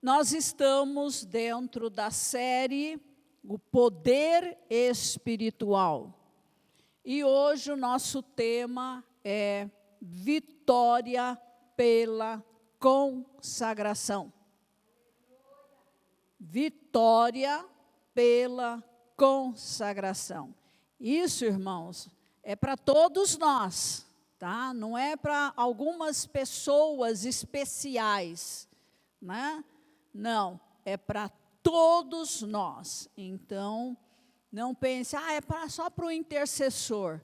Nós estamos dentro da série O Poder Espiritual. E hoje o nosso tema é Vitória pela Consagração. Vitória pela consagração. Isso, irmãos, é para todos nós, tá? Não é para algumas pessoas especiais, né? Não, é para todos nós. Então, não pense, só para o intercessor.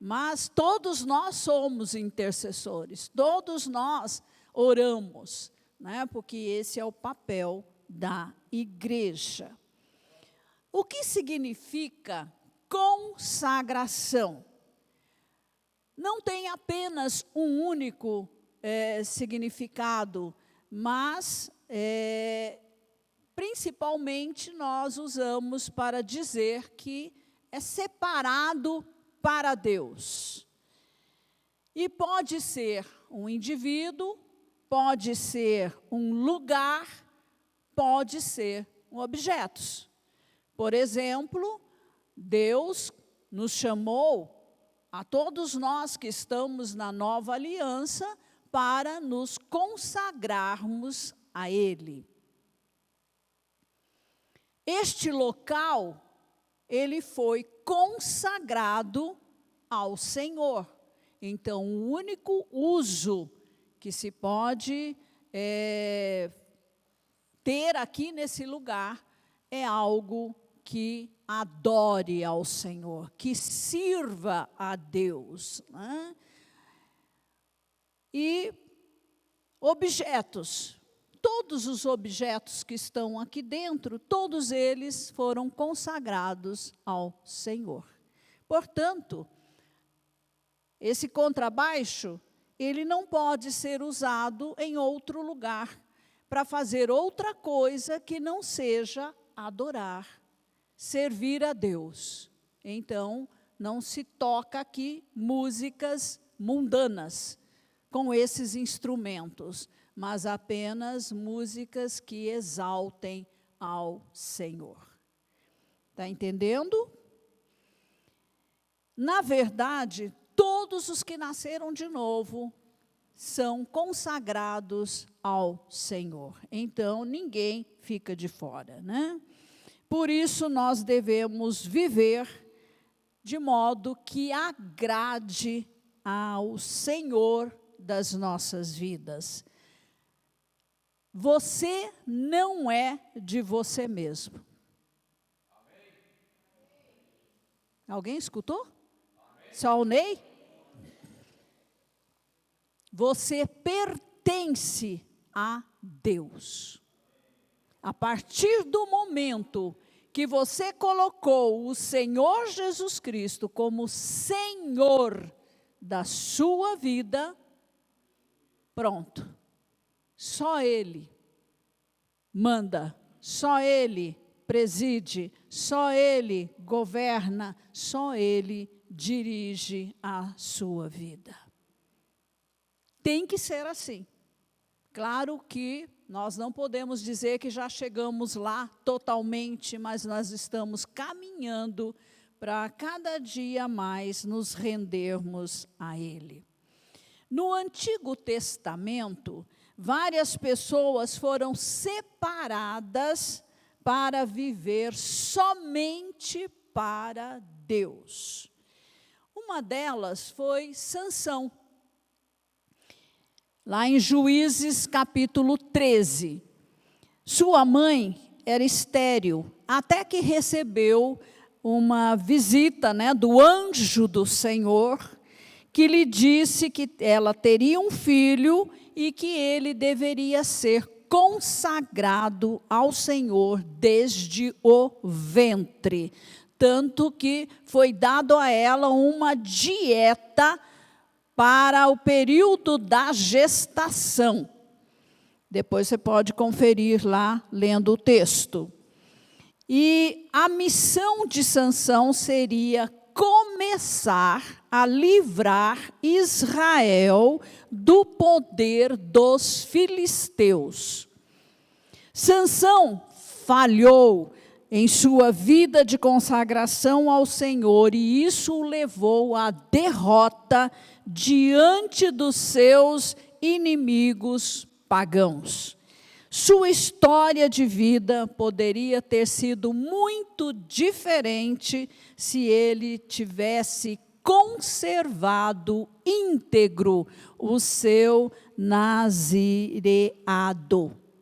Mas todos nós somos intercessores, todos nós oramos, né? Porque esse é o papel da igreja. O que significa consagração? Não tem apenas um único significado, mas principalmente nós usamos para dizer que é separado para Deus. E pode ser um indivíduo, pode ser um lugar, pode ser objetos. Por exemplo, Deus nos chamou, a todos nós que estamos na nova aliança, para nos consagrarmos a Ele. Este local, ele foi consagrado ao Senhor. Então, o único uso que se pode ter aqui nesse lugar é algo que adore ao Senhor, que sirva a Deus, né? E objetos, todos os objetos que estão aqui dentro, todos eles foram consagrados ao Senhor. Portanto, esse contrabaixo, ele não pode ser usado em outro lugar, para fazer outra coisa que não seja adorar, servir a Deus. Então, não se toca aqui músicas mundanas com esses instrumentos, mas apenas músicas que exaltem ao Senhor. Está entendendo? Na verdade, todos os que nasceram de novo são consagrados ao Senhor. Então, ninguém fica de fora, né? Por isso, nós devemos viver de modo que agrade ao Senhor das nossas vidas. Você não é de você mesmo. Amém. Alguém escutou? Amém. Só o Ney? Você pertence a Deus. A partir do momento que você colocou o Senhor Jesus Cristo como Senhor da sua vida, pronto. Só Ele manda, só Ele preside, só Ele governa, só Ele dirige a sua vida. Tem que ser assim. Claro que nós não podemos dizer que já chegamos lá totalmente, mas nós estamos caminhando para cada dia mais nos rendermos a Ele. No Antigo Testamento, várias pessoas foram separadas para viver somente para Deus. Uma delas foi Sansão. Lá em Juízes, capítulo 13. Sua mãe era estéril, até que recebeu uma visita, né, do anjo do Senhor, que lhe disse que ela teria um filho e que ele deveria ser consagrado ao Senhor desde o ventre. Tanto que foi dado a ela uma dieta para o período da gestação. Depois você pode conferir lá, lendo o texto. E a missão de Sansão seria começar a livrar Israel do poder dos filisteus. Sansão falhou em sua vida de consagração ao Senhor, e isso o levou à derrota diante dos seus inimigos pagãos. Sua história de vida poderia ter sido muito diferente se ele tivesse conservado íntegro o seu nazireado.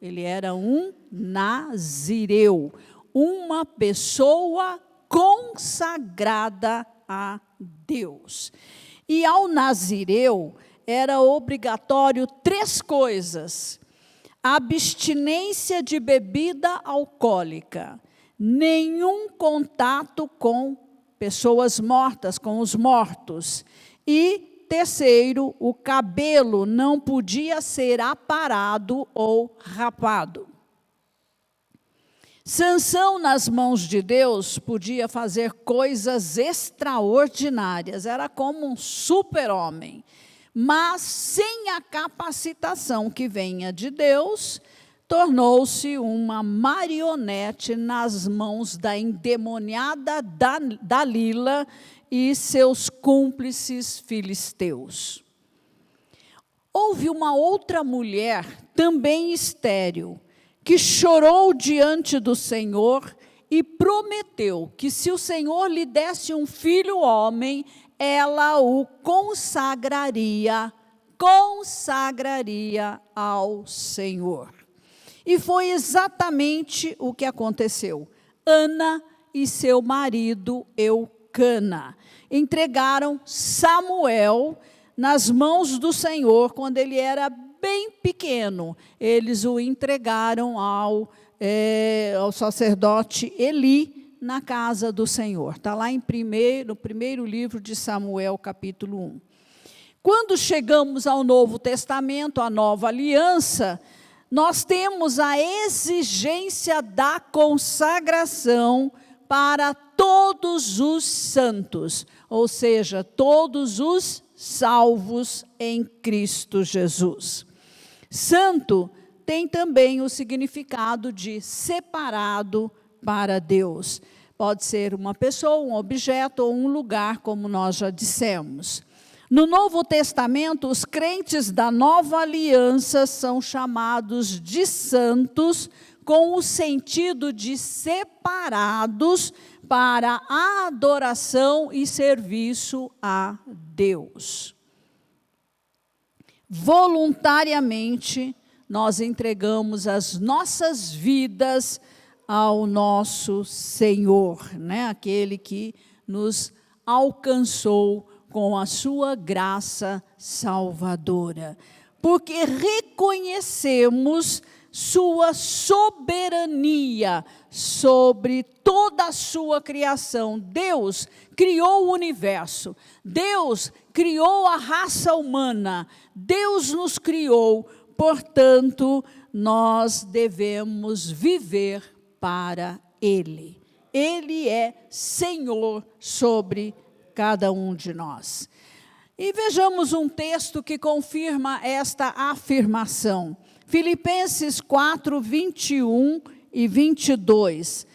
Ele era um nazireu, uma pessoa consagrada a Deus. E ao nazireu era obrigatório 3 coisas: abstinência de bebida alcoólica, nenhum contato com pessoas mortas, com os mortos, e terceiro, o cabelo não podia ser aparado ou rapado. Sansão, nas mãos de Deus, podia fazer coisas extraordinárias, era como um super-homem, mas sem a capacitação que venha de Deus, tornou-se uma marionete nas mãos da endemoniada Dalila e seus cúmplices filisteus. Houve uma outra mulher, também estéril, que chorou diante do Senhor e prometeu que, se o Senhor lhe desse um filho homem, ela o consagraria ao Senhor. E foi exatamente o que aconteceu. Ana e seu marido Eucana entregaram Samuel nas mãos do Senhor quando ele era bem pequeno. Eles o entregaram ao sacerdote Eli na casa do Senhor. Está lá no primeiro livro de Samuel, capítulo 1. Quando chegamos ao Novo Testamento, a Nova Aliança, nós temos a exigência da consagração para todos os santos, ou seja, todos os salvos em Cristo Jesus. Santo tem também o significado de separado para Deus. Pode ser uma pessoa, um objeto ou um lugar, como nós já dissemos. No Novo Testamento, os crentes da Nova Aliança são chamados de santos, com o sentido de separados para a adoração e serviço a Deus. Voluntariamente, nós entregamos as nossas vidas ao nosso Senhor, né? Aquele que nos alcançou com a sua graça salvadora, porque reconhecemos sua soberania sobre toda a sua criação. Deus criou o universo, Deus criou a raça humana, Deus nos criou, portanto, nós devemos viver para Ele. Ele é Senhor sobre cada um de nós. E vejamos um texto que confirma esta afirmação. Filipenses 4, 21 e 22.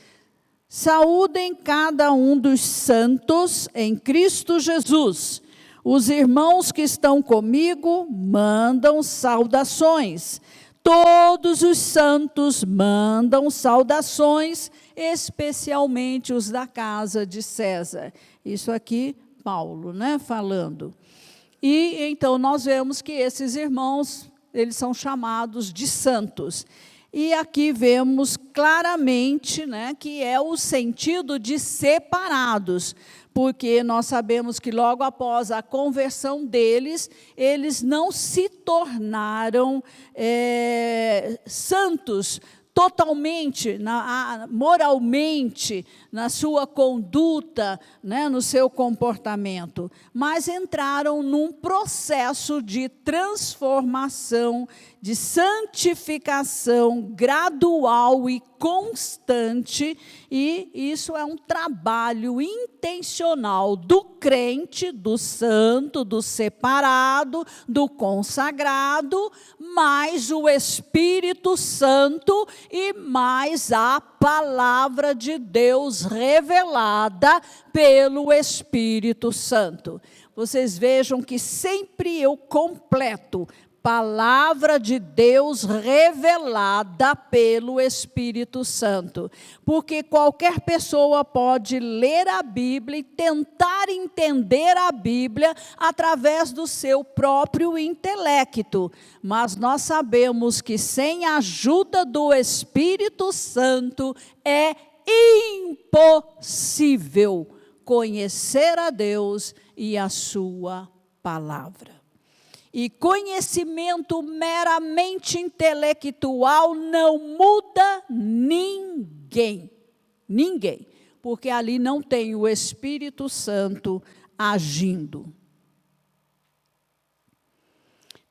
Saúdem cada um dos santos em Cristo Jesus. Os irmãos que estão comigo mandam saudações. Todos os santos mandam saudações, especialmente os da casa de César. Isso aqui, Paulo, né, falando. E então nós vemos que esses irmãos, eles são chamados de santos. E aqui vemos claramente, né, que é o sentido de separados, porque nós sabemos que logo após a conversão deles, eles não se tornaram santos totalmente, moralmente, na sua conduta, né, no seu comportamento, mas entraram num processo de transformação, de santificação gradual e constante, e isso é um trabalho intencional do crente, do santo, do separado, do consagrado, mais o Espírito Santo e mais a palavra de Deus revelada pelo Espírito Santo. Vocês vejam que sempre eu completo palavra de Deus revelada pelo Espírito Santo. Porque qualquer pessoa pode ler a Bíblia e tentar entender a Bíblia através do seu próprio intelecto. Mas nós sabemos que sem a ajuda do Espírito Santo é impossível conhecer a Deus e a sua palavra. E conhecimento meramente intelectual não muda ninguém. Ninguém. Porque ali não tem o Espírito Santo agindo.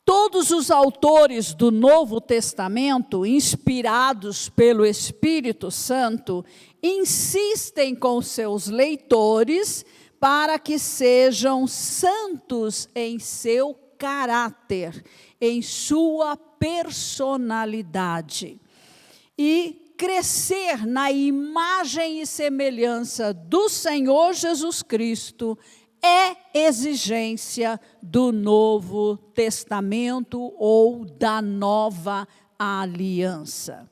Todos os autores do Novo Testamento, inspirados pelo Espírito Santo, insistem com seus leitores para que sejam santos em seu caráter, em sua personalidade. E crescer na imagem e semelhança do Senhor Jesus Cristo é exigência do Novo Testamento ou da Nova Aliança.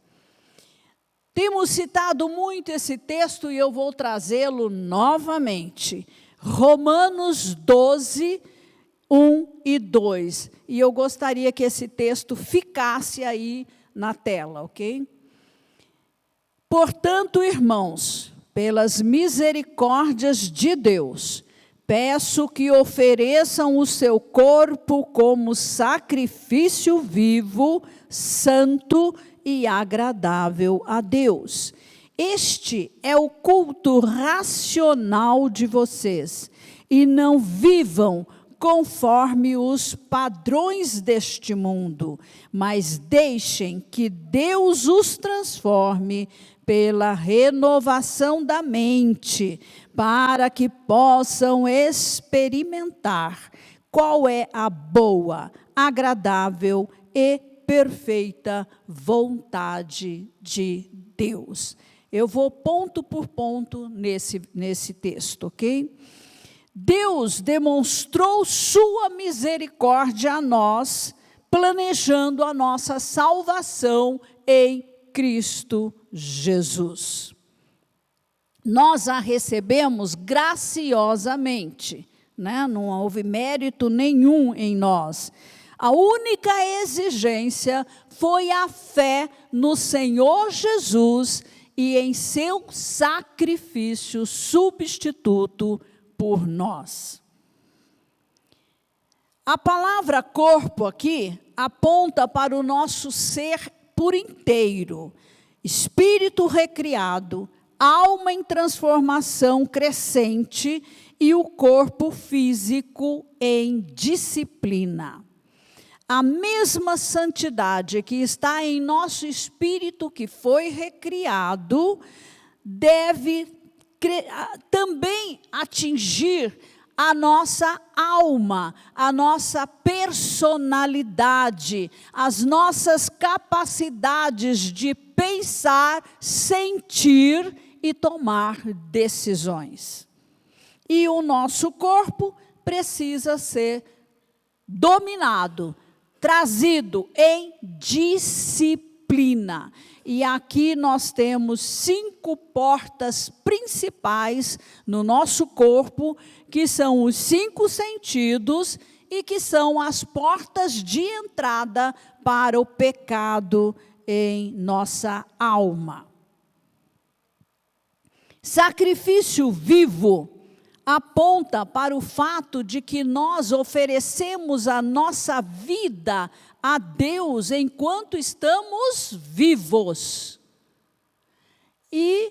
Temos citado muito esse texto e eu vou trazê-lo novamente. Romanos 12, 1 e 2. E eu gostaria que esse texto ficasse aí na tela, ok? Portanto, irmãos, pelas misericórdias de Deus, peço que ofereçam o seu corpo como sacrifício vivo, santo e agradável a Deus. Este é o culto racional de vocês, e não vivam conforme os padrões deste mundo, mas deixem que Deus os transforme pela renovação da mente, para que possam experimentar qual é a boa, agradável e perfeita vontade de Deus. Eu vou ponto por ponto nesse texto, ok? Deus demonstrou sua misericórdia a nós, planejando a nossa salvação em Cristo Jesus. Nós a recebemos graciosamente, né? Não houve mérito nenhum em nós. A única exigência foi a fé no Senhor Jesus e em seu sacrifício substituto por nós. A palavra corpo aqui aponta para o nosso ser por inteiro, espírito recriado, alma em transformação crescente e o corpo físico em disciplina. A mesma santidade que está em nosso espírito que foi recriado deve também atingir a nossa alma, a nossa personalidade, as nossas capacidades de pensar, sentir e tomar decisões. E o nosso corpo precisa ser dominado, trazido em disciplina. E aqui nós temos 5 portas principais no nosso corpo, que são os 5 sentidos e que são as portas de entrada para o pecado em nossa alma. Sacrifício vivo aponta para o fato de que nós oferecemos a nossa vida a Deus enquanto estamos vivos. E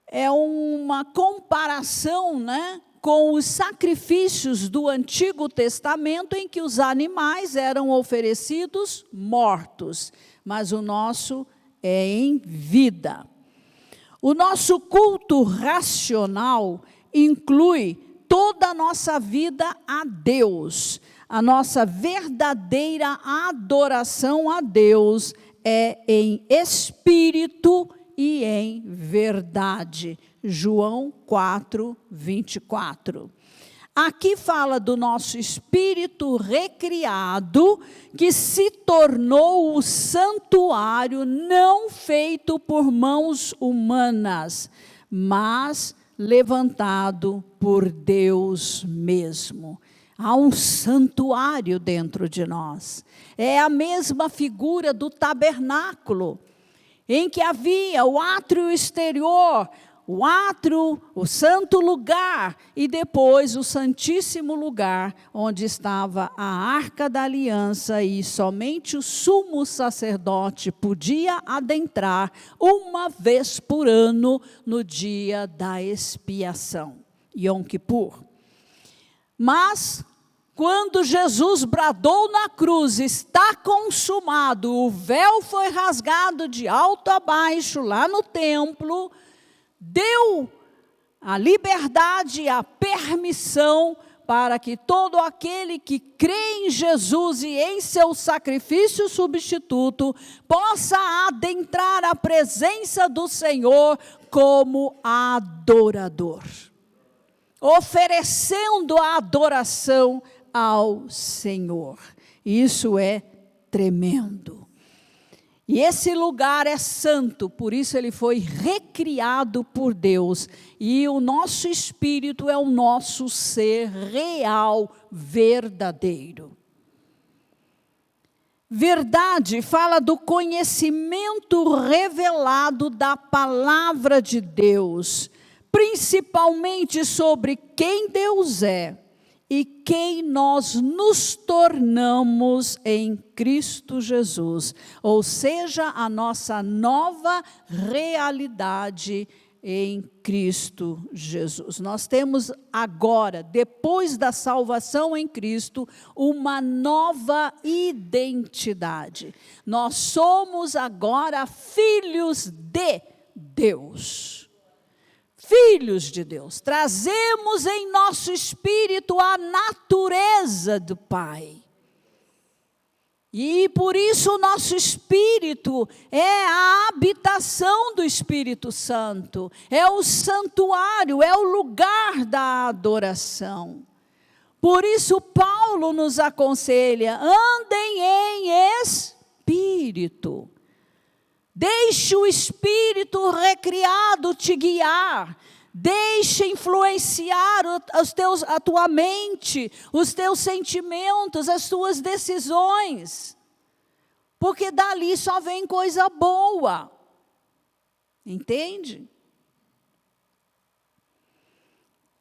é uma comparação, né, com os sacrifícios do Antigo Testamento, em que os animais eram oferecidos mortos, mas o nosso é em vida. O nosso culto racional inclui toda a nossa vida a Deus. A nossa verdadeira adoração a Deus é em espírito e em verdade. João 4, 24. Aqui fala do nosso espírito recriado, que se tornou o santuário não feito por mãos humanas, mas levantado por Deus mesmo. Há um santuário dentro de nós. É a mesma figura do tabernáculo, em que havia o átrio exterior, o átrio, o santo lugar, e depois o santíssimo lugar, onde estava a arca da aliança, e somente o sumo sacerdote podia adentrar uma vez por ano, no dia da expiação, Yom Kippur. Mas, quando Jesus bradou na cruz, está consumado, o véu foi rasgado de alto a baixo, lá no templo, deu a liberdade, a permissão para que todo aquele que crê em Jesus e em seu sacrifício substituto possa adentrar a presença do Senhor como adorador, oferecendo a adoração ao Senhor. Isso é tremendo. E esse lugar é santo, por isso ele foi recriado por Deus. E o nosso espírito é o nosso ser real, verdadeiro. Verdade fala do conhecimento revelado da palavra de Deus, principalmente sobre quem Deus é e quem nós nos tornamos em Cristo Jesus, ou seja, a nossa nova realidade em Cristo Jesus. Nós temos agora, depois da salvação em Cristo, uma nova identidade. Nós somos agora filhos de Deus. Filhos de Deus, trazemos em nosso espírito a natureza do Pai. E por isso o nosso espírito é a habitação do Espírito Santo, é o santuário, é o lugar da adoração. Por isso Paulo nos aconselha, andem em espírito. Deixe o Espírito recriado te guiar, deixe influenciar a tua mente, os teus sentimentos, as tuas decisões, porque dali só vem coisa boa, entende?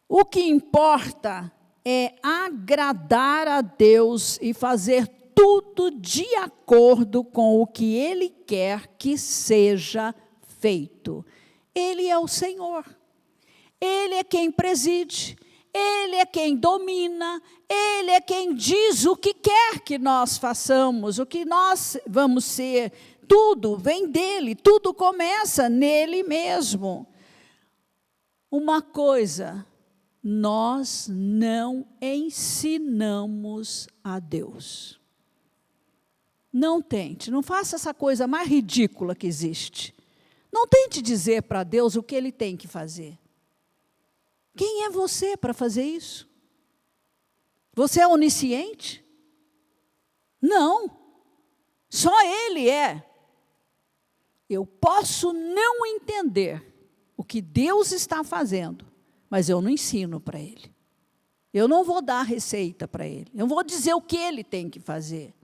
O que importa é agradar a Deus e fazer tudo de acordo com o que Ele quer que seja feito. Ele é o Senhor. Ele é quem preside. Ele é quem domina. Ele é quem diz o que quer que nós façamos, o que nós vamos ser. Tudo vem dele, tudo começa nele mesmo. Uma coisa, nós não ensinamos a Deus. Não tente, não faça essa coisa mais ridícula que existe. Não tente dizer para Deus o que Ele tem que fazer. Quem é você para fazer isso? Você é onisciente? Não, só Ele é. Eu posso não entender o que Deus está fazendo, mas eu não ensino para Ele. Eu não vou dar receita para Ele, eu vou dizer o que Ele tem que fazer.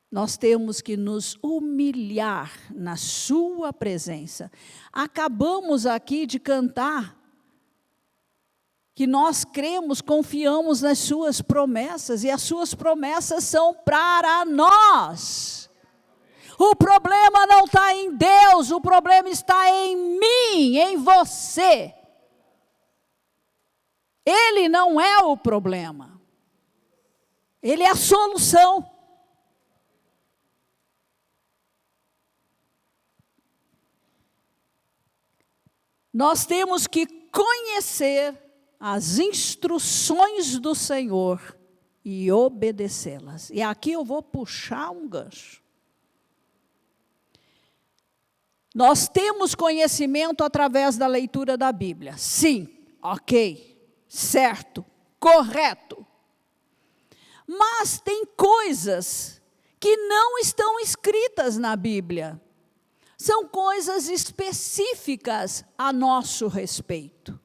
Nós temos que nos humilhar na sua presença. Acabamos aqui de cantar que nós cremos, confiamos nas suas promessas, e as suas promessas são para nós. O problema não está em Deus, o problema está em mim, em você. Ele não é o problema. Ele é a solução. Nós temos que conhecer as instruções do Senhor e obedecê-las. E aqui eu vou puxar um gancho. Nós temos conhecimento através da leitura da Bíblia. Sim, ok, certo, correto. Mas tem coisas que não estão escritas na Bíblia. São coisas específicas a nosso respeito.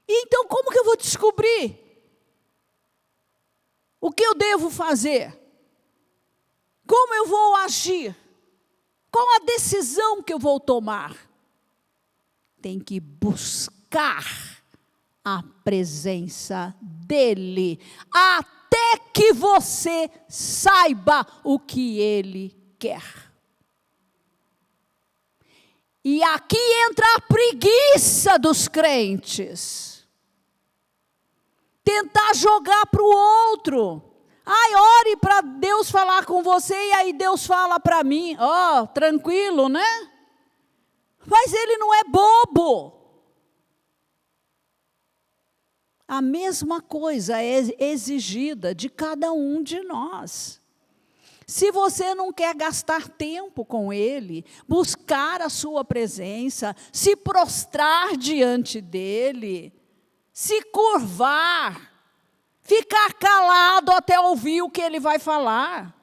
E então, como que eu vou descobrir o que eu devo fazer? Como eu vou agir? Qual a decisão que eu vou tomar? Tem que buscar a presença dEle, até que você saiba o que Ele quer. E aqui entra a preguiça dos crentes. Tentar jogar para o outro. Ai, ore para Deus falar com você e aí Deus fala para mim. Ó, tranquilo, né? Mas Ele não é bobo. A mesma coisa é exigida de cada um de nós. Se você não quer gastar tempo com Ele, buscar a sua presença, se prostrar diante dEle, se curvar, ficar calado até ouvir o que Ele vai falar,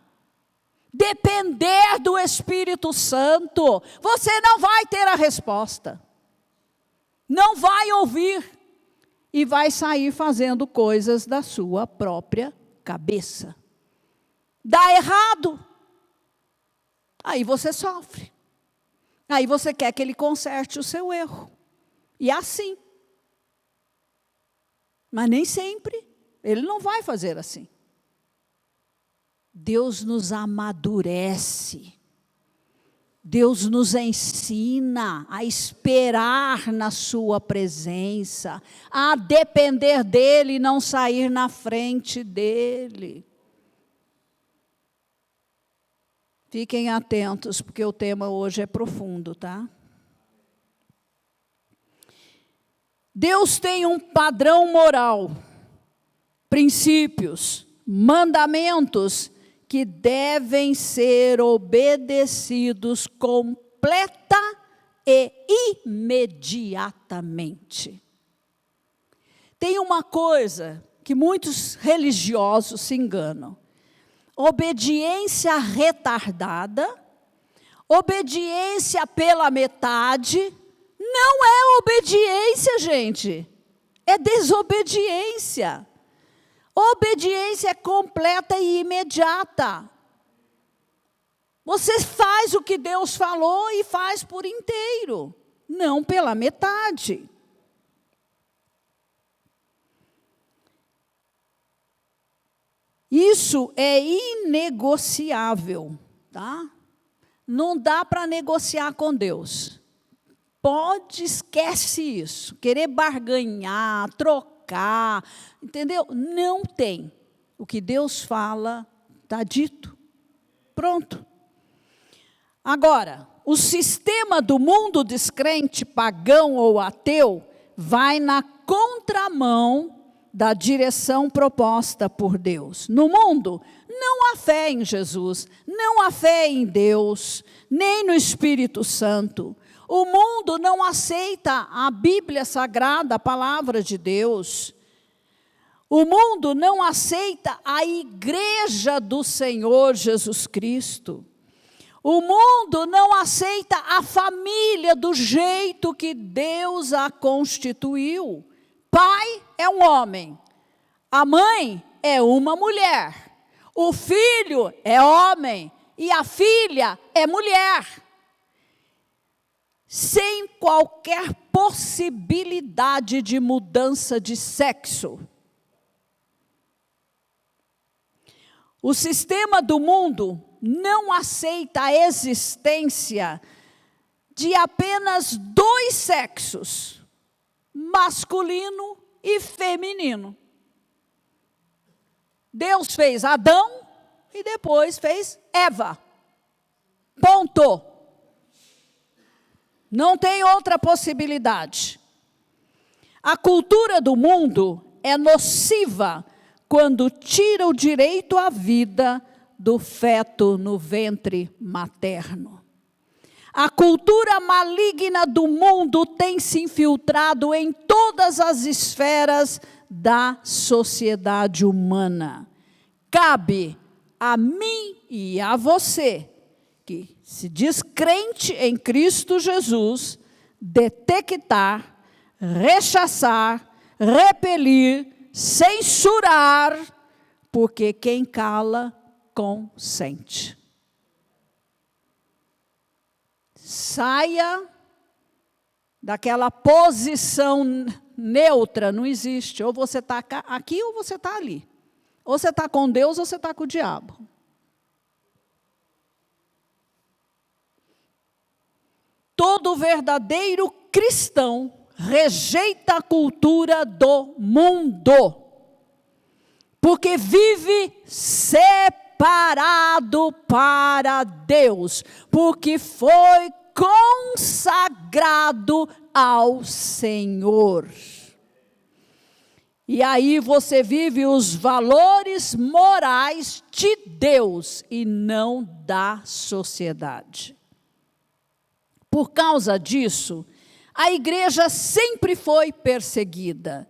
depender do Espírito Santo, você não vai ter a resposta, não vai ouvir e vai sair fazendo coisas da sua própria cabeça. Dá errado, aí você sofre, aí você quer que Ele conserte o seu erro, e assim. Mas nem sempre, Ele não vai fazer assim. Deus nos amadurece, Deus nos ensina a esperar na sua presença, a depender dEle e não sair na frente dEle. Fiquem atentos, porque o tema hoje é profundo, tá? Deus tem um padrão moral, princípios, mandamentos que devem ser obedecidos completa e imediatamente. Tem uma coisa que muitos religiosos se enganam. Obediência retardada, obediência pela metade, não é obediência, gente, é desobediência. Obediência é completa e imediata. Você faz o que Deus falou e faz por inteiro, não pela metade. Isso é inegociável, tá? Não dá para negociar com Deus. Esquece isso. Querer barganhar, trocar, entendeu? Não tem. O que Deus fala, está dito. Pronto. Agora, o sistema do mundo descrente, pagão ou ateu, vai na contramão da direção proposta por Deus. No mundo, não há fé em Jesus, não há fé em Deus, nem no Espírito Santo. O mundo não aceita a Bíblia Sagrada, a palavra de Deus. O mundo não aceita a igreja do Senhor Jesus Cristo. O mundo não aceita a família do jeito que Deus a constituiu. Pai é um homem, a mãe é uma mulher, o filho é homem e a filha é mulher. Sem qualquer possibilidade de mudança de sexo. O sistema do mundo não aceita a existência de apenas dois sexos, masculino e feminino. Deus fez Adão e depois fez Eva. Ponto. Não tem outra possibilidade. A cultura do mundo é nociva quando tira o direito à vida do feto no ventre materno. A cultura maligna do mundo tem se infiltrado em todas as esferas da sociedade humana. Cabe a mim e a você, que se diz crente em Cristo Jesus, detectar, rechaçar, repelir, censurar, porque quem cala, consente. Saia daquela posição neutra, não existe. Ou você está aqui ou você está ali. Ou você está com Deus ou você está com o diabo. Todo verdadeiro cristão rejeita a cultura do mundo, porque vive separado para Deus, porque foi consagrado ao Senhor. E aí você vive os valores morais de Deus e não da sociedade. Por causa disso, a igreja sempre foi perseguida.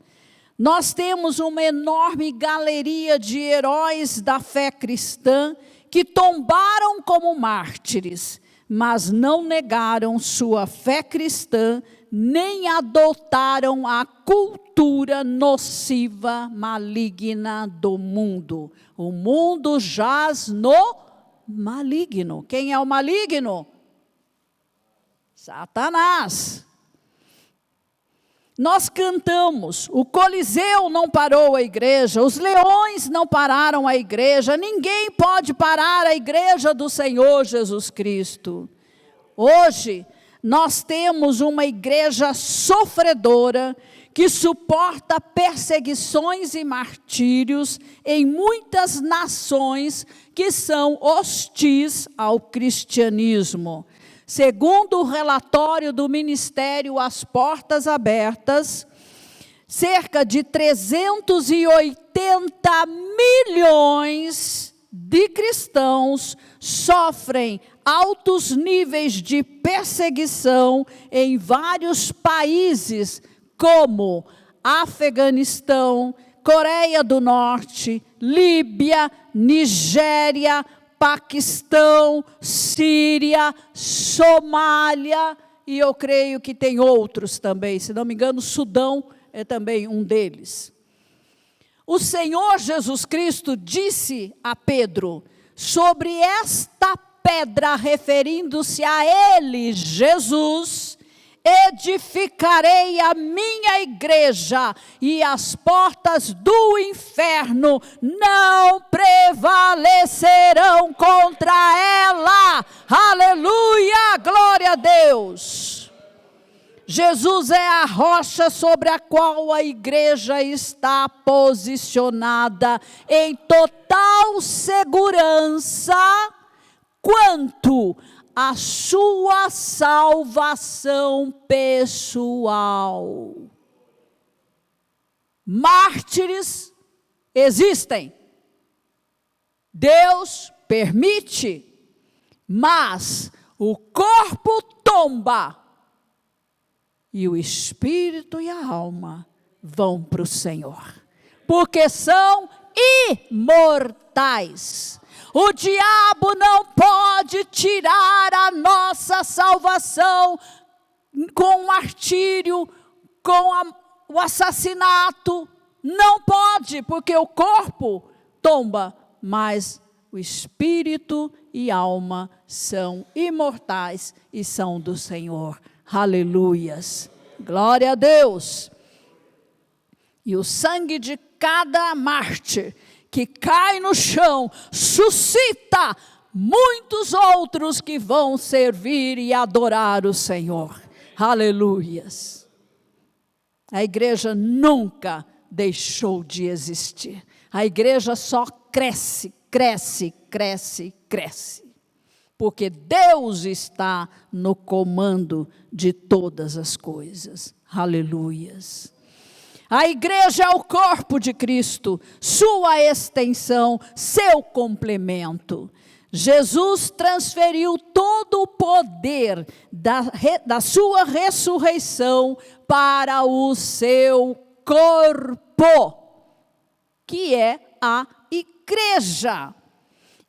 Nós temos uma enorme galeria de heróis da fé cristã que tombaram como mártires, mas não negaram sua fé cristã, nem adotaram a cultura nociva, maligna do mundo. O mundo jaz no maligno. Quem é o maligno? Satanás. Nós cantamos, o Coliseu não parou a igreja, os leões não pararam a igreja, ninguém pode parar a igreja do Senhor Jesus Cristo. Hoje, nós temos uma igreja sofredora, que suporta perseguições e martírios em muitas nações que são hostis ao cristianismo. Segundo o relatório do Ministério As Portas Abertas, cerca de 380 milhões de cristãos sofrem altos níveis de perseguição em vários países, como Afeganistão, Coreia do Norte, Líbia, Nigéria, Paquistão, Síria, Somália, e eu creio que tem outros também, se não me engano, Sudão é também um deles. O Senhor Jesus Cristo disse a Pedro, sobre esta pedra, referindo-se a ele, Jesus, edificarei a minha igreja, e as portas do inferno não prevalecerão contra ela. Aleluia, glória a Deus. Jesus é a rocha sobre a qual a igreja está posicionada em total segurança quanto à sua salvação pessoal. Mártires existem. Deus permite, mas o corpo tomba e o espírito e a alma vão para o Senhor, porque são imortais. O diabo não pode tirar a nossa salvação com o martírio, com o assassinato. Não pode, porque o corpo tomba, mas o espírito e alma são imortais e são do Senhor. Aleluias. Glória a Deus. E o sangue de cada mártir que cai no chão suscita muitos outros que vão servir e adorar o Senhor. Aleluias. A igreja nunca deixou de existir. A igreja só cresce, cresce, cresce, cresce. Porque Deus está no comando de todas as coisas. Aleluias. A igreja é o corpo de Cristo, sua extensão, seu complemento. Jesus transferiu todo o poder da sua ressurreição para o seu corpo, que é a igreja.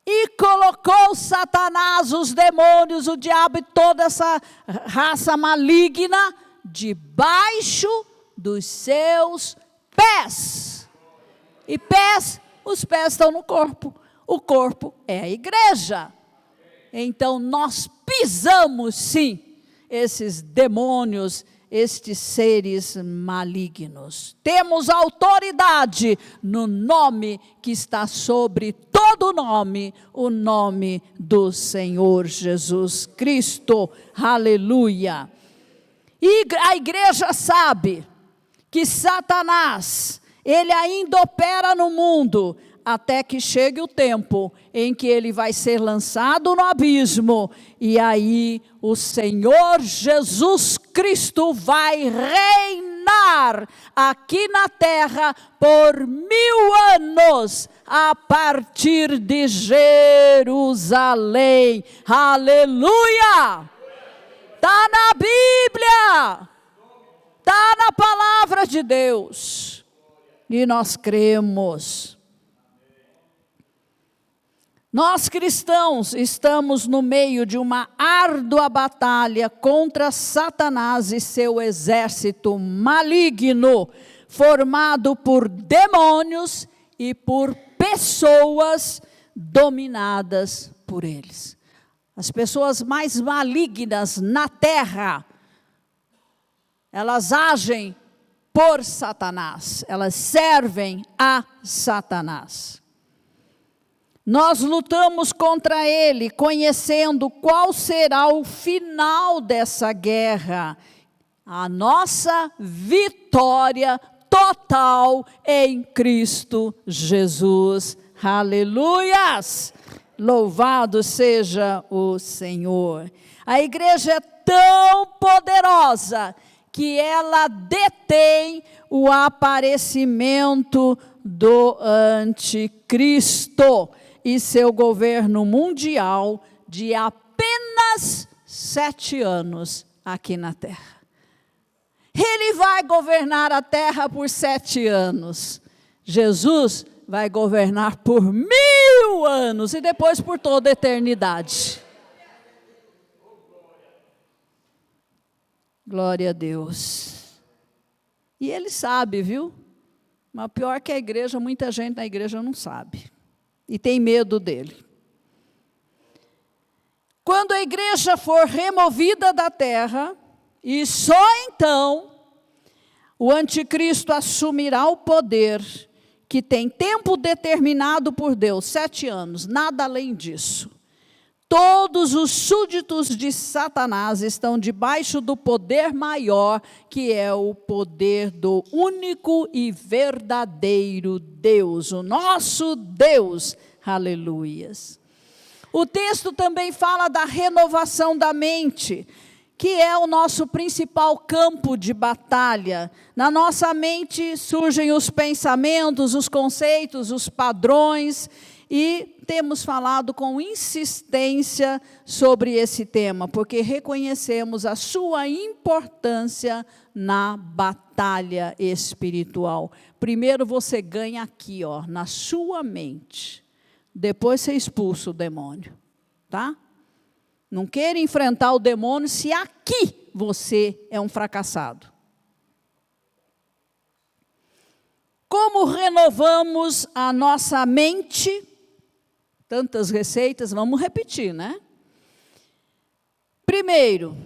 E colocou Satanás, os demônios, o diabo e toda essa raça maligna debaixo dos seus pés. E pés, os pés estão no corpo. O corpo é a igreja. Então nós pisamos sim esses demônios, estes seres malignos. Temos autoridade no nome que está sobre todo nome, o nome do Senhor Jesus Cristo. Aleluia. E a igreja sabe que Satanás, ele ainda opera no mundo, até que chegue o tempo em que ele vai ser lançado no abismo, e aí o Senhor Jesus Cristo vai reinar aqui na terra por 1000 anos, a partir de Jerusalém. Aleluia! Está na Bíblia, está na palavra de Deus, e nós cremos. Nós cristãos estamos no meio de uma árdua batalha contra Satanás e seu exército maligno, formado por demônios e por pessoas dominadas por eles. As pessoas mais malignas na terra, elas agem por Satanás, elas servem a Satanás. Nós lutamos contra ele, conhecendo qual será o final dessa guerra. A nossa vitória total em Cristo Jesus. Aleluias! Louvado seja o Senhor. A igreja é tão poderosa que ela detém o aparecimento do anticristo e seu governo mundial de apenas 7 anos aqui na terra. Ele vai governar a terra por 7 anos. Jesus vai governar por 1000 anos e depois por toda a eternidade. Glória a Deus. E ele sabe, viu? Mas pior que a igreja, muita gente na igreja não sabe. E tem medo dele. Quando a igreja for removida da terra, e só então, o anticristo assumirá o poder, que tem tempo determinado por Deus, 7 anos, nada além disso. Todos os súditos de Satanás estão debaixo do poder maior, que é o poder do único e verdadeiro Deus, o nosso Deus. Aleluias. O texto também fala da renovação da mente, que é o nosso principal campo de batalha. Na nossa mente surgem os pensamentos, os conceitos, os padrões, e temos falado com insistência sobre esse tema, porque reconhecemos a sua importância na batalha espiritual. Primeiro você ganha aqui, ó, na sua mente. Depois você expulsa o demônio, tá? Não queira enfrentar o demônio se aqui você é um fracassado. Como renovamos a nossa mente? Tantas receitas, vamos repetir, né? Primeiro,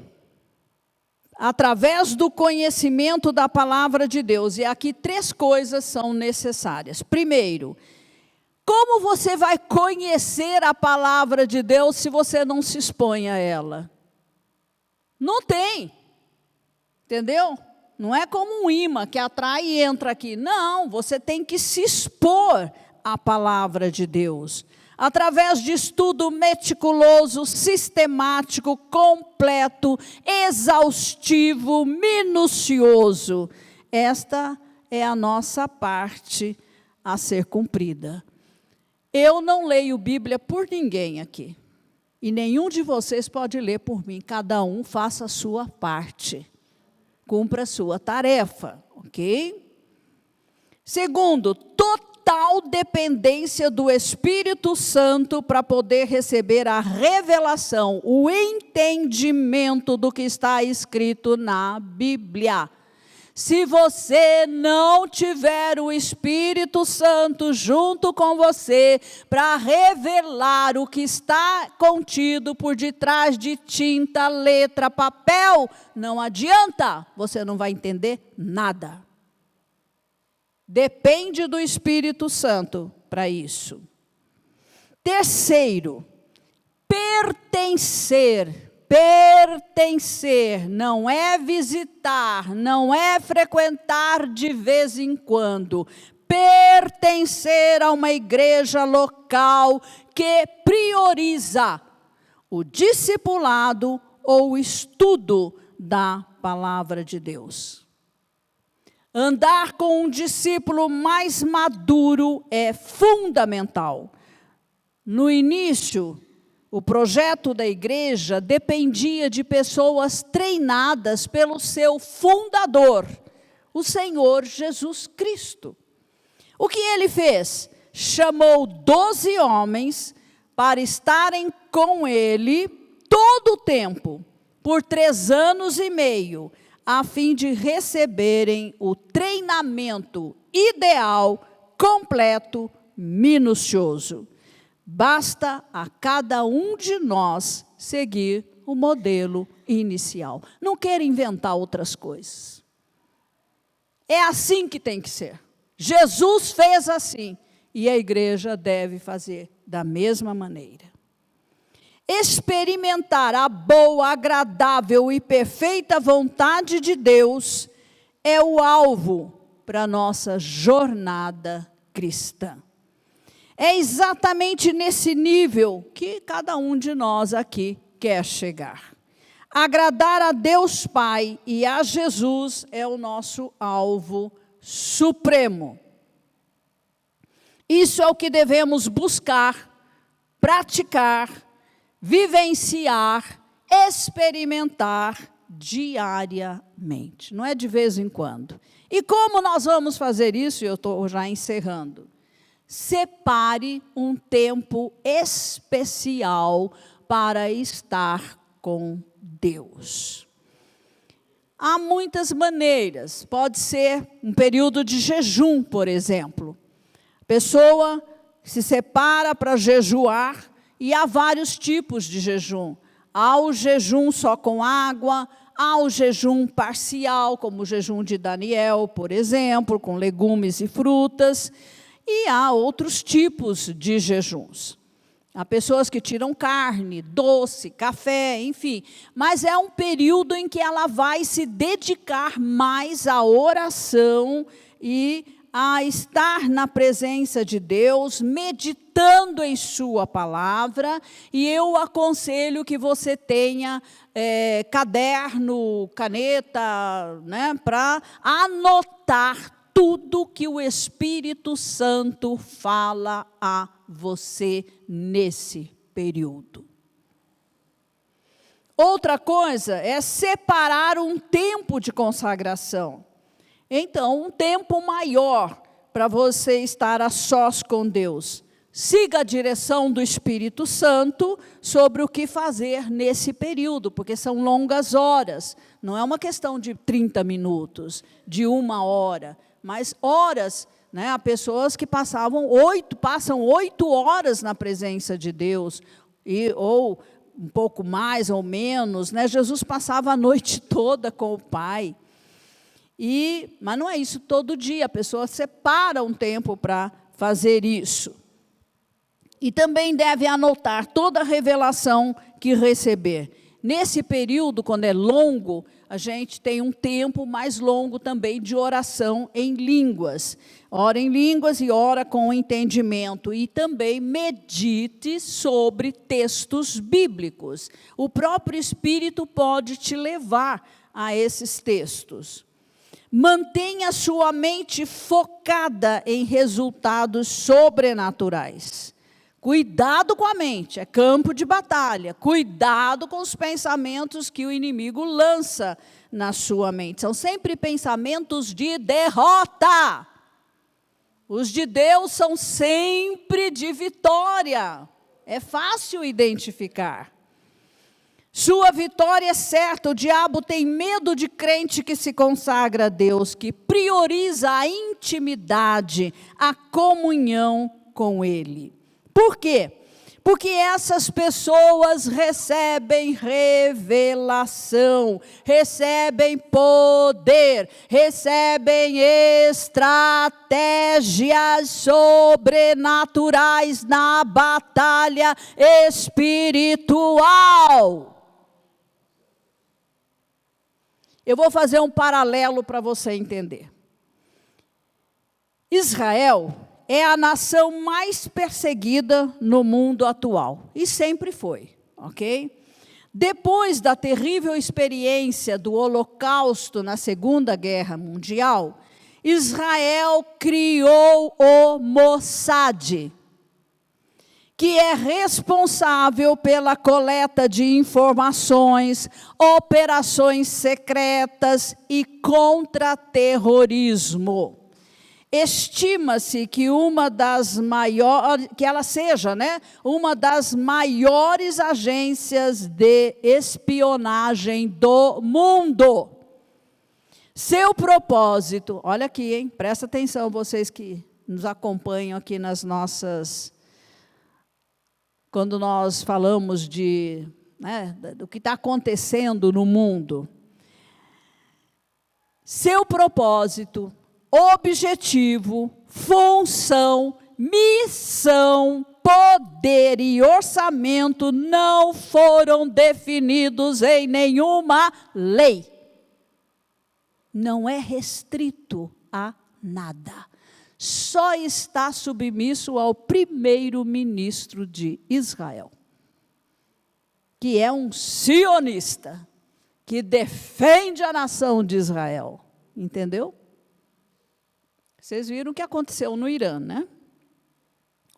através do conhecimento da palavra de Deus. E aqui 3 coisas são necessárias. Primeiro, como você vai conhecer a palavra de Deus se você não se expõe a ela? Não tem. Entendeu? Não é como um imã que atrai e entra aqui. Não, você tem que se expor à palavra de Deus. Através de estudo meticuloso, sistemático, completo, exaustivo, minucioso. Esta é a nossa parte a ser cumprida. Eu não leio Bíblia por ninguém aqui. E nenhum de vocês pode ler por mim. Cada um faça a sua parte. Cumpra a sua tarefa, ok? Segundo, total dependência do Espírito Santo para poder receber a revelação, o entendimento do que está escrito na Bíblia. Se você não tiver o Espírito Santo junto com você para revelar o que está contido por detrás de tinta, letra, papel, não adianta, você não vai entender nada. Depende do Espírito Santo para isso. Terceiro, pertencer. Pertencer não é visitar, não é frequentar de vez em quando. Pertencer a uma igreja local que prioriza o discipulado ou o estudo da palavra de Deus. Andar com um discípulo mais maduro é fundamental. No início, o projeto da igreja dependia de pessoas treinadas pelo seu fundador, o Senhor Jesus Cristo. O que ele fez? Chamou 12 homens para estarem com ele todo o tempo, por 3 anos e meio, a fim de receberem o treinamento ideal, completo, minucioso. Basta a cada um de nós seguir o modelo inicial. Não quero inventar outras coisas. É assim que tem que ser. Jesus fez assim e a igreja deve fazer da mesma maneira. Experimentar a boa, agradável e perfeita vontade de Deus é o alvo para a nossa jornada cristã. É exatamente nesse nível que cada um de nós aqui quer chegar. Agradar a Deus Pai e a Jesus é o nosso alvo supremo. Isso é o que devemos buscar, praticar, vivenciar, experimentar diariamente. Não é de vez em quando. E como nós vamos fazer isso? Eu estou já encerrando. Separe um tempo especial para estar com Deus. Há muitas maneiras. Pode ser um período de jejum, por exemplo. A pessoa se separa para jejuar e há vários tipos de jejum. Há o jejum só com água, há o jejum parcial, como o jejum de Daniel, por exemplo, com legumes e frutas. E há outros tipos de jejuns. Há pessoas que tiram carne, doce, café, enfim. Mas é um período em que ela vai se dedicar mais à oração e a estar na presença de Deus, meditando em sua palavra. E eu aconselho que você tenha caderno, caneta, né, para anotar tudo que o Espírito Santo fala a você nesse período. Outra coisa é separar um tempo de consagração. Então, um tempo maior para você estar a sós com Deus. Siga a direção do Espírito Santo sobre o que fazer nesse período, porque são longas horas. Não é uma questão de 30 minutos, de 1 hora. Mas horas, né? Há pessoas que passam 8 horas na presença de Deus, ou um pouco mais ou menos, né? Jesus passava a noite toda com o Pai. Mas não é isso todo dia, a pessoa separa um tempo para fazer isso. E também deve anotar toda a revelação que receber. Nesse período, quando é longo, a gente tem um tempo mais longo também de oração em línguas. Ora em línguas e ora com entendimento. E também medite sobre textos bíblicos. O próprio Espírito pode te levar a esses textos. Mantenha sua mente focada em resultados sobrenaturais. Cuidado com a mente, é campo de batalha. Cuidado com os pensamentos que o inimigo lança na sua mente. São sempre pensamentos de derrota. Os de Deus são sempre de vitória. É fácil identificar. Sua vitória é certa. O diabo tem medo de crente que se consagra a Deus, que prioriza a intimidade, a comunhão com Ele. Por quê? Porque essas pessoas recebem revelação, recebem poder, recebem estratégias sobrenaturais na batalha espiritual. Eu vou fazer um paralelo para você entender. Israel é a nação mais perseguida no mundo atual. E sempre foi, ok? Depois da terrível experiência do Holocausto na Segunda Guerra Mundial, Israel criou o Mossad, que é responsável pela coleta de informações, operações secretas e contra-terrorismo. Estima-se que ela seja, uma das maiores agências de espionagem do mundo. Seu propósito, olha aqui, hein? Presta atenção vocês que nos acompanham aqui nas nossas, quando nós falamos do que está acontecendo no mundo. Seu propósito, objetivo, função, missão, poder e orçamento não foram definidos em nenhuma lei. Não é restrito a nada. Só está submisso ao primeiro-ministro de Israel, que é um sionista, que defende a nação de Israel. Entendeu? Vocês viram o que aconteceu no Irã, né?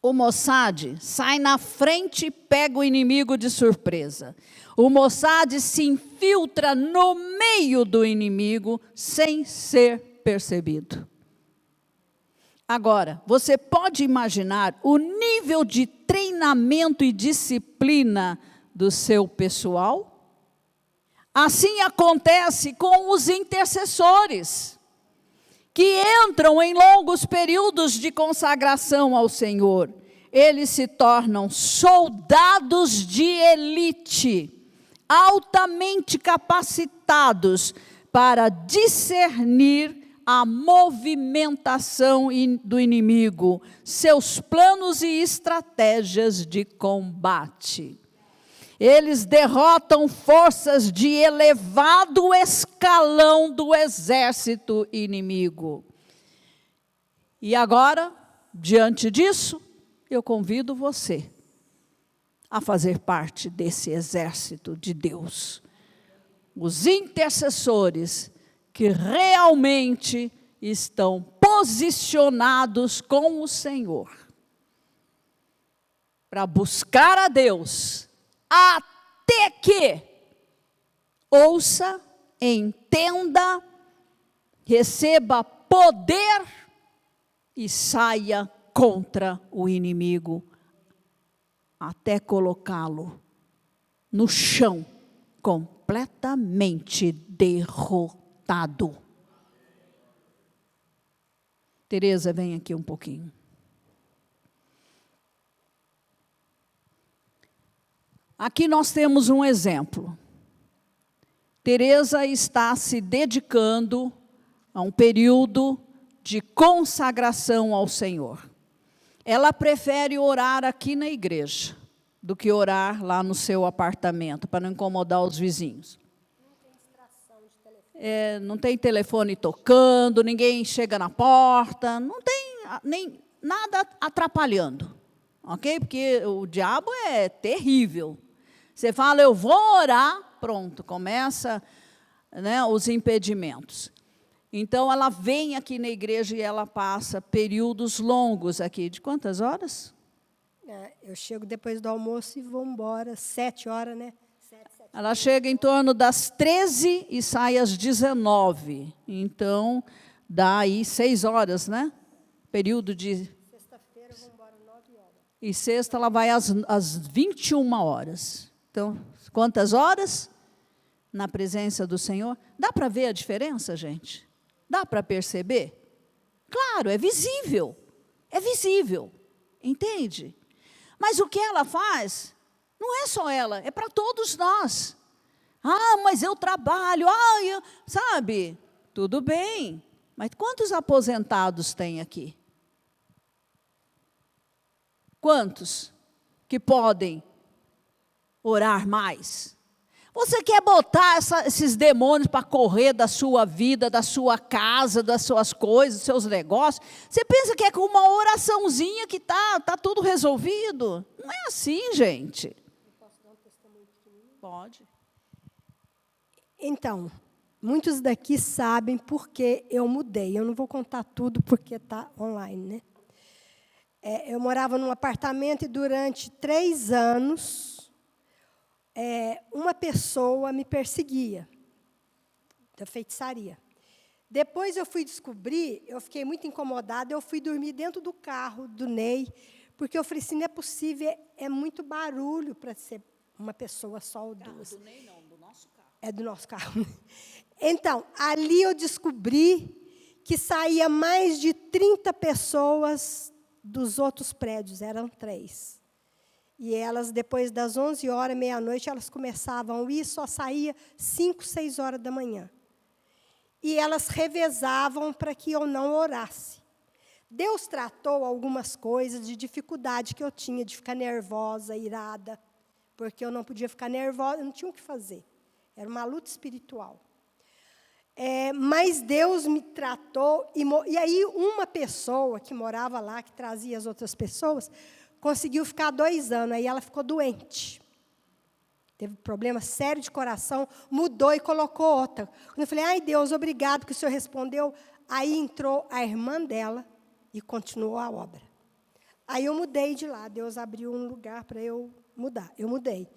O Mossad sai na frente e pega o inimigo de surpresa. O Mossad se infiltra no meio do inimigo sem ser percebido. Agora, você pode imaginar o nível de treinamento e disciplina do seu pessoal? Assim acontece com os intercessores, que entram em longos períodos de consagração ao Senhor. Eles se tornam soldados de elite, altamente capacitados para discernir a movimentação do inimigo, seus planos e estratégias de combate. Eles derrotam forças de elevado escalão do exército inimigo. E agora, diante disso, eu convido você a fazer parte desse exército de Deus. Os intercessores que realmente estão posicionados com o Senhor para buscar a Deus, até que ouça, entenda, receba poder e saia contra o inimigo, até colocá-lo no chão, completamente derrotado. Tereza, vem aqui um pouquinho. Aqui nós temos um exemplo. Tereza está se dedicando a um período de consagração ao Senhor. Ela prefere orar aqui na igreja do que orar lá no seu apartamento, para não incomodar os vizinhos. Não tem telefone tocando, ninguém chega na porta, não tem nem nada atrapalhando, ok? Porque o diabo é terrível. Você fala, eu vou orar, pronto, começa, né, os impedimentos. Então, ela vem aqui na igreja e ela passa períodos longos aqui. De quantas horas? Eu chego depois do almoço e vou embora, 7 horas, né? Ela chega em torno das 13 e sai às 19. Então, dá aí 6 horas, né? Período de... Sexta-feira eu vou embora 9 horas. E sexta ela vai às 21 horas. Então, quantas horas? Na presença do Senhor. Dá para ver a diferença, gente? Dá para perceber? Claro, é visível. É visível. Entende? Mas o que ela faz, não é só ela, é para todos nós. Ah, mas eu trabalho, sabe? Tudo bem, mas quantos aposentados tem aqui? Quantos que podem orar mais? Você quer botar esses demônios para correr da sua vida, da sua casa, das suas coisas, dos seus negócios? Você pensa que é com uma oraçãozinha que tá tudo resolvido? Não é assim, gente. Posso dar um testemunho pequenininho? Pode. Então, muitos daqui sabem porque eu mudei. Eu não vou contar tudo porque está online, né? Eu morava num apartamento e durante 3 anos... uma pessoa me perseguia, da feitiçaria. Depois eu fui descobrir, eu fiquei muito incomodada, eu fui dormir dentro do carro do Ney, porque eu falei assim, não é possível, é muito barulho para ser uma pessoa só ou duas. Do Ney não, do nosso carro. É do nosso carro. Então, ali eu descobri que saía mais de 30 pessoas dos outros prédios, eram 3. E elas, depois das 11 horas, meia-noite, elas começavam a ir, só saía 5, 6 horas da manhã. E elas revezavam para que eu não orasse. Deus tratou algumas coisas de dificuldade que eu tinha, de ficar nervosa, irada, porque eu não podia ficar nervosa, eu não tinha o que fazer. Era uma luta espiritual. Mas Deus me tratou, e aí uma pessoa que morava lá, que trazia as outras pessoas, conseguiu ficar 2 anos, aí ela ficou doente. Teve problema sério de coração, mudou e colocou outra. Quando eu falei, ai Deus, obrigado que o Senhor respondeu, aí entrou a irmã dela e continuou a obra. Aí eu mudei de lá, Deus abriu um lugar para eu mudar, eu mudei.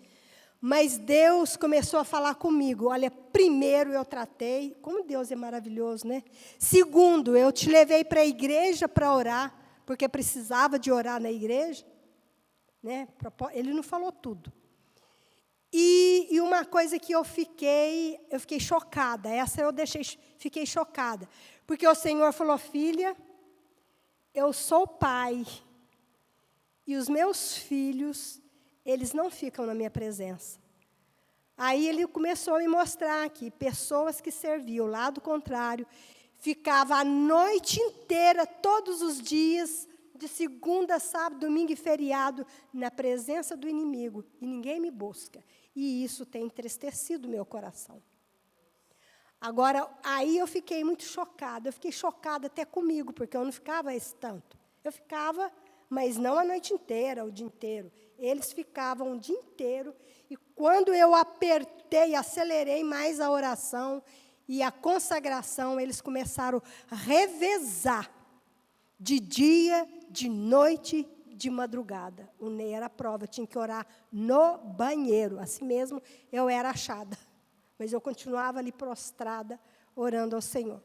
Mas Deus começou a falar comigo, olha, primeiro eu tratei, como Deus é maravilhoso, né? Segundo, eu te levei para a igreja para orar, porque precisava de orar na igreja, né? Ele não falou tudo. E uma coisa que eu fiquei chocada, fiquei chocada, porque o Senhor falou, filha, eu sou pai, e os meus filhos, eles não ficam na minha presença. Aí ele começou a me mostrar que pessoas que serviam, o lado contrário, ficava a noite inteira, todos os dias, de segunda, sábado, domingo e feriado, na presença do inimigo, e ninguém me busca. E isso tem entristecido o meu coração. Agora, aí eu fiquei muito chocada. Eu fiquei chocada até comigo, porque eu não ficava esse tanto. Eu ficava, mas não a noite inteira, o dia inteiro. Eles ficavam o dia inteiro. E quando eu apertei, acelerei mais a oração e a consagração, eles começaram a revezar de dia, de noite, de madrugada. O Ney era a prova, eu tinha que orar no banheiro. Assim mesmo, eu era achada. Mas eu continuava ali prostrada, orando ao Senhor.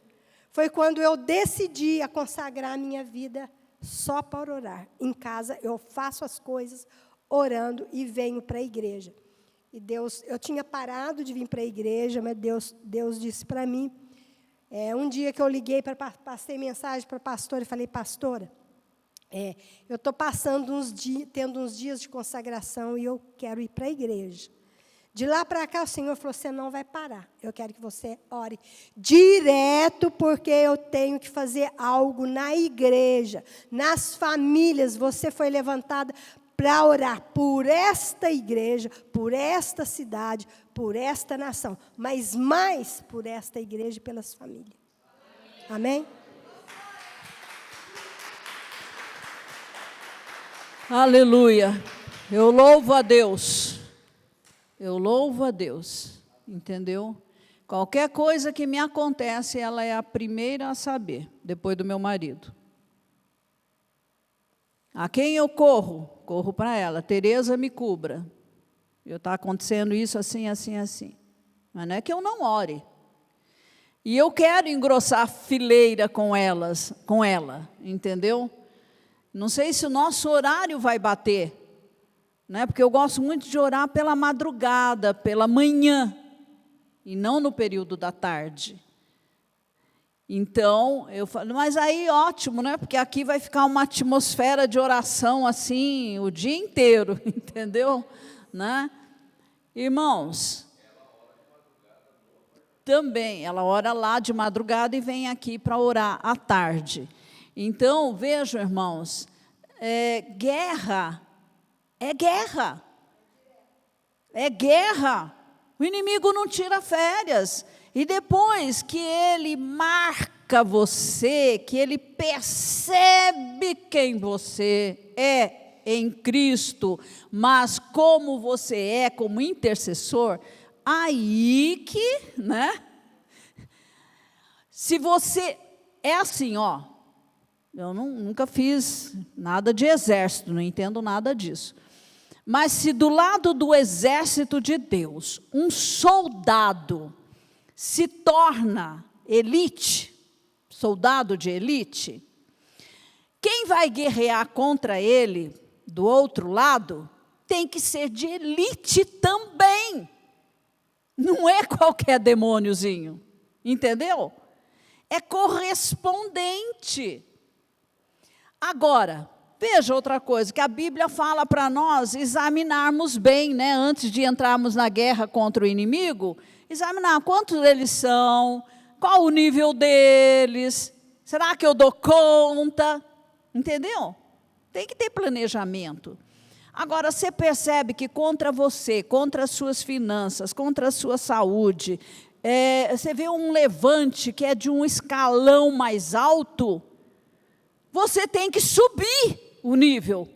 Foi quando eu decidi a consagrar a minha vida só para orar. Em casa, eu faço as coisas orando e venho para a igreja. E Deus, eu tinha parado de vir para a igreja, mas Deus disse para mim, um dia que eu liguei, passei mensagem para a pastora e falei, pastora, eu estou tendo uns dias de consagração e eu quero ir para a igreja. De lá para cá, o Senhor falou, você não vai parar. Eu quero que você ore direto, porque eu tenho que fazer algo na igreja, nas famílias. Você foi levantada para orar por esta igreja, por esta cidade, por esta nação, mas mais por esta igreja e pelas famílias. Amém? Aleluia. Eu louvo a Deus. Eu louvo a Deus. Entendeu? Qualquer coisa que me acontece, ela é a primeira a saber, depois do meu marido. A quem eu corro? Corro para ela. Tereza, me cubra. Está acontecendo isso assim, assim, assim. Mas não é que eu não ore. E eu quero engrossar a fileira com ela, entendeu? Não sei se o nosso horário vai bater, né? Porque eu gosto muito de orar pela madrugada, pela manhã, e não no período da tarde. Então, eu falo, mas aí ótimo, né? Porque aqui vai ficar uma atmosfera de oração assim o dia inteiro, entendeu? Né? Irmãos, também, ela ora lá de madrugada e vem aqui para orar à tarde. Então, vejam, irmãos, guerra é guerra. É guerra. O inimigo não tira férias. E depois que ele marca você, que ele percebe quem você é em Cristo, mas como você é como intercessor, aí que, né? Se você é assim, ó, eu nunca fiz nada de exército, não entendo nada disso. Mas se do lado do exército de Deus, um soldado se torna elite, soldado de elite, quem vai guerrear contra ele, do outro lado, tem que ser de elite também. Não é qualquer demôniozinho, entendeu? É correspondente. Agora, veja outra coisa, que a Bíblia fala para nós examinarmos bem, né? Antes de entrarmos na guerra contra o inimigo, examinar quantos eles são, qual o nível deles, será que eu dou conta? Entendeu? Tem que ter planejamento. Agora, você percebe que contra você, contra as suas finanças, contra a sua saúde, você vê um levante que é de um escalão mais alto, você tem que subir o nível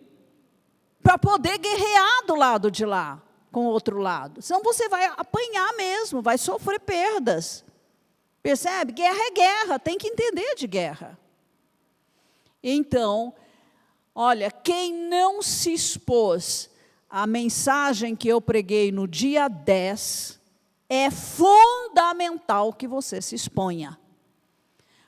para poder guerrear do lado de lá, com o outro lado. Senão você vai apanhar mesmo, vai sofrer perdas. Percebe? Guerra é guerra, tem que entender de guerra. Então, olha, quem não se expôs à mensagem que eu preguei no dia 10, é fundamental que você se exponha.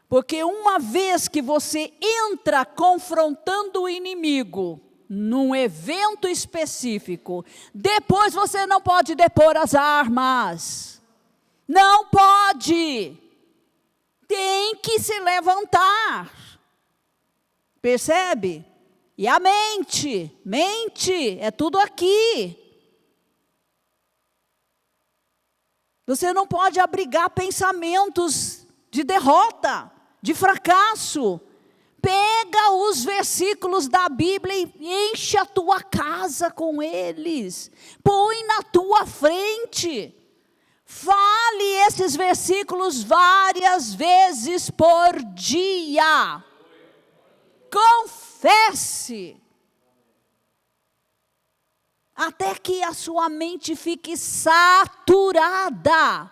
Porque uma vez que você entra confrontando o inimigo, num evento específico, depois você não pode depor as armas. Não pode. Tem que se levantar. Percebe? E a mente, é tudo aqui. Você não pode abrigar pensamentos de derrota, de fracasso. Pega os versículos da Bíblia e enche a tua casa com eles. Põe na tua frente. Fale esses versículos várias vezes por dia. Confesse. Até que a sua mente fique saturada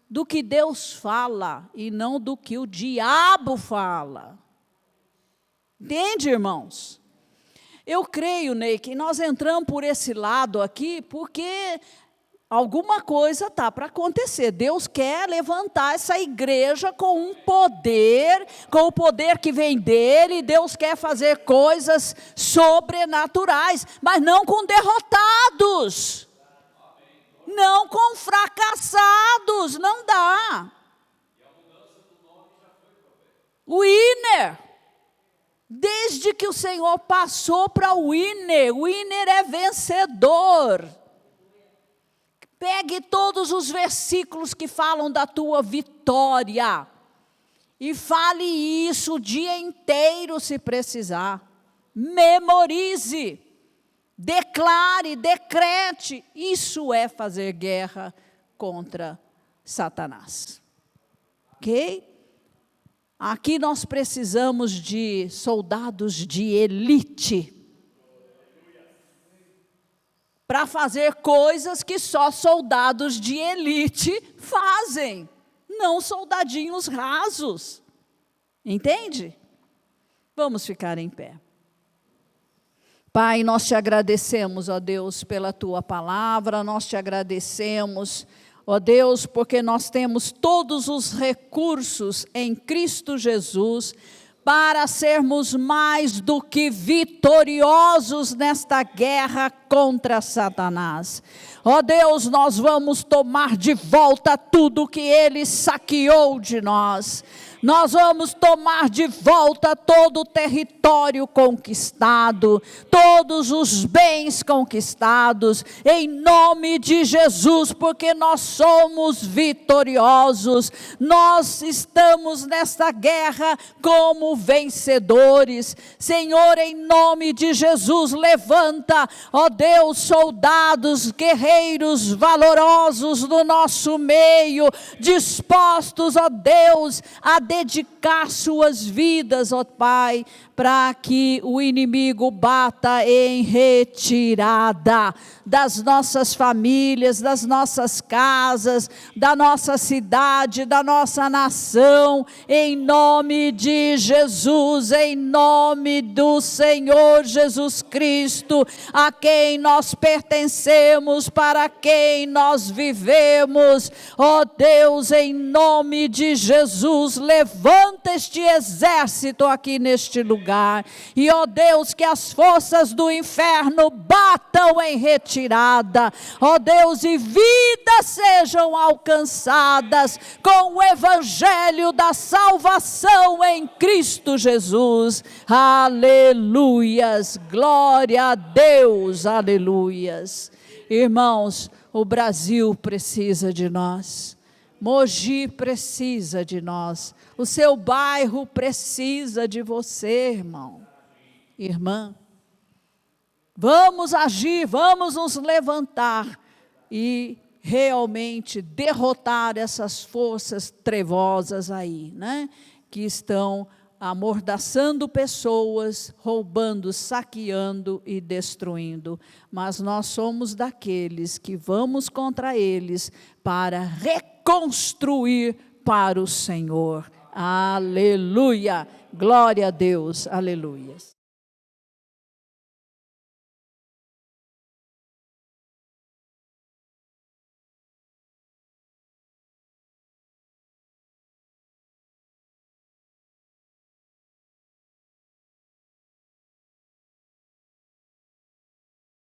do que Deus fala e não do que o diabo fala. Entende, irmãos? Eu creio, Ney, que nós entramos por esse lado aqui porque alguma coisa está para acontecer. Deus quer levantar essa igreja com um poder, com o poder que vem dele. Deus quer fazer coisas sobrenaturais, mas não com derrotados. Não com fracassados, não dá. O Winner, desde que o Senhor passou para o Winner é vencedor. Pegue todos os versículos que falam da tua vitória e fale isso o dia inteiro se precisar. Memorize. declare, decrete. Isso é fazer guerra contra Satanás. Ok? Aqui nós precisamos de soldados de elite para fazer coisas que só soldados de elite fazem, não soldadinhos rasos. Entende? Vamos ficar em pé. Pai, nós te agradecemos, ó Deus, pela tua palavra, nós te agradecemos, ó Deus, porque nós temos todos os recursos em Cristo Jesus para sermos mais do que vitoriosos nesta guerra contra Satanás. Ó Deus, nós vamos tomar de volta tudo que ele saqueou de nós. Nós vamos tomar de volta todo o território conquistado, todos os bens conquistados, em nome de Jesus, porque nós somos vitoriosos. Nós estamos nesta guerra como vencedores. Senhor, em nome de Jesus, levanta, ó Deus, soldados, guerreiros valorosos no nosso meio, dispostos, ó Deus, a dedicar suas vidas, ó Pai, para que o inimigo bata em retirada das nossas famílias, das nossas casas, da nossa cidade, da nossa nação, em nome de Jesus, em nome do Senhor Jesus Cristo, a quem nós pertencemos, para quem nós vivemos. Ó Deus, em nome de Jesus, levanta este exército aqui neste lugar. E, ó Deus, que as forças do inferno batam em retirada. Ó Deus, e vidas sejam alcançadas com o evangelho da salvação em Cristo Jesus. Aleluias, glória a Deus, aleluias. Irmãos, o Brasil precisa de nós. Mogi precisa de nós, o seu bairro precisa de você, irmão, irmã. Vamos agir, vamos nos levantar e realmente derrotar essas forças trevosas aí, né? Que estão amordaçando pessoas, roubando, saqueando e destruindo. Mas nós somos daqueles que vamos contra eles para reconstruir para o Senhor. Aleluia! Glória a Deus! Aleluia!